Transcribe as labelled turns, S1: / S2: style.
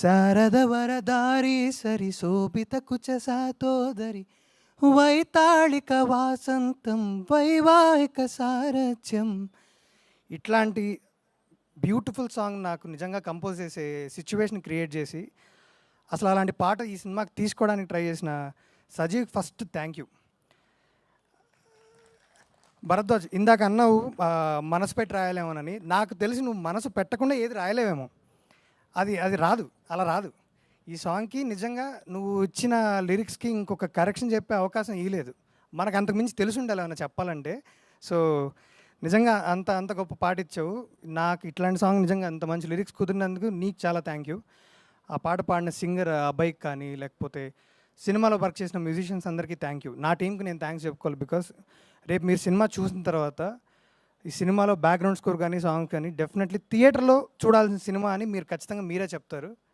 S1: శారద వరదారి సరి శోభిత కుచ సాతోదరి వైతాళిక వాసంతం వైవాహిక సారథ్యం. ఇట్లాంటి బ్యూటిఫుల్ సాంగ్ నాకు నిజంగా కంపోజ్ చేసే సిచ్యువేషన్ క్రియేట్ చేసి అసలు అలాంటి పాట ఈ సినిమాకి తీసుకోవడానికి ట్రై చేసిన Sajeev first thank you. Bharadwaj ఇందాక అన్నావు మనసు పెట్టి రాయలేమోనని. నాకు తెలిసి నువ్వు మనసు పెట్టకుండా ఏది రాయలేవేమో. అది అది రాదు, అలా రాదు. ఈ సాంగ్కి నిజంగా నువ్వు ఇచ్చిన లిరిక్స్కి ఇంకొక కరెక్షన్ చెప్పే అవకాశం ఇవ్వలేదు. మనకు అంతకు మించి తెలిసి ఉండాలి ఏమన్నా చెప్పాలంటే. సో నిజంగా అంత అంత గొప్ప పాట ఇచ్చావు. నాకు ఇట్లాంటి సాంగ్ నిజంగా అంత మంచి లిరిక్స్ కుదిరినందుకు నీకు చాలా థ్యాంక్ యూ. ఆ పాట పాడిన సింగర్ అబ్బాయికి కానీ లేకపోతే సినిమాలో వర్క్ చేసిన మ్యూజిషియన్స్ అందరికీ థ్యాంక్ యూ. నా టీంకి నేను థ్యాంక్స్ చెప్పుకోవాలి. బికాస్ రేపు మీరు సినిమా చూసిన తర్వాత ఈ సినిమాలో బ్యాక్గ్రౌండ్ స్కోర్ కానీ సాంగ్స్ కానీ డెఫినెట్లీ థియేటర్లో చూడాల్సిన సినిమా అని మీరు ఖచ్చితంగా మీరే చెప్తారు.